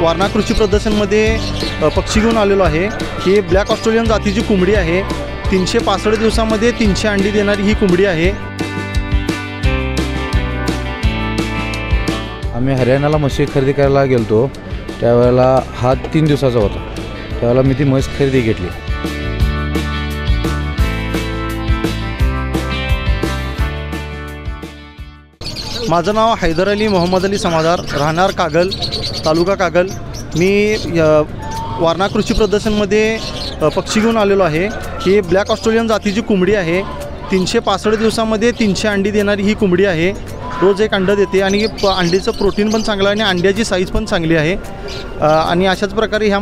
वारणा कृषी प्रदर्शनमध्ये पक्षी घेऊन आलेलो आहे। ही ब्लॅक ऑस्ट्रेलियन जातीची कोंबडी आहे। 365 दिवसामध्ये 300 अंडी देणारी ही कोंबडी आहे। आम्ही हरियाणाला म्हशी खरेदी करायला गेलतो, त्यावेळेला हा 3 दिवसाचा होता। त्यावेळेला मी ती म्हैस खरेदी घेतली। माझं नाव हैदर अली मोहम्मद अली समादार, राहणार कागल, तालुका कागल। मी वारणा कृषी प्रदर्शनमध्ये पक्षी घेऊन आलेलो आहे। ही ब्लॅक ऑस्ट्रेलियन जातीची कोंबडी आहे। 365 दिवसामध्ये 300 अंडी देणारी ही कोंबडी आहे। रोज एक अंडं देते आणि अंडीचं प्रोटीन पण चांगलं आहे आणि अंड्याची साईज पण चांगली आहे। आणि अशाच प्रकारे ह्या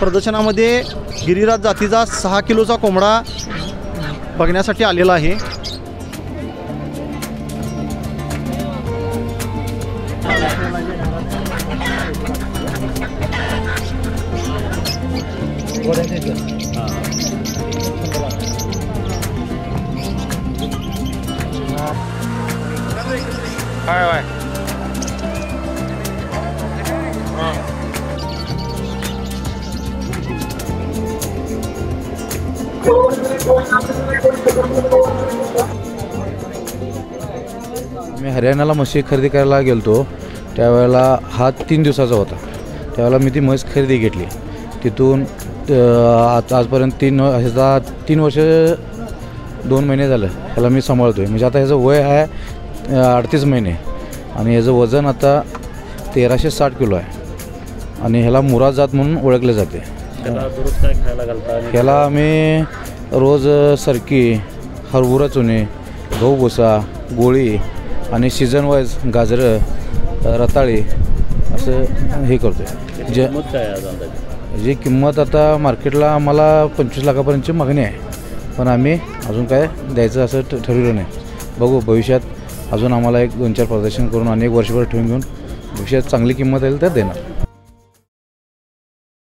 प्रदर्शनामध्ये गिरिराज जातीचा 6 किलोचा कोंबडा बघण्यासाठी आलेला आहे। मी हरियाणाला म्हशी खरेदी करायला गेलतो, त्यावेळेला हा 3 दिवसाचा होता। त्यावेळेला मी ती म्हैस खरेदी घेतली। तिथून आजपर्यंत 3 वर्ष 2 महिने झालं ह्याला मी सांभाळतो आहे। म्हणजे आता ह्याचं वय आहे 38 महिने आणि ह्याचं वजन आता 1360 किलो आहे आणि ह्याला मुरा जात म्हणून ओळखले जाते। ह्याला आम्ही रोज सरकी, हरभरा चुने, गहू भुसा, गोळी आणि सीझन वाईज गाजरं, रताळी असं हे करतो आहे। जी किंमत आता मार्केटला आम्हाला 25 लाखापर्यंतची मागणी आहे, पण आम्ही अजून काय द्यायचं असं ठरवलं नाही। बघू भविष्यात अजून आम्हाला 1-2-4 प्रदर्शन करून अनेक वर्षभर ठेवून घेऊन भविष्यात चांगली किंमत येईल तर देणार।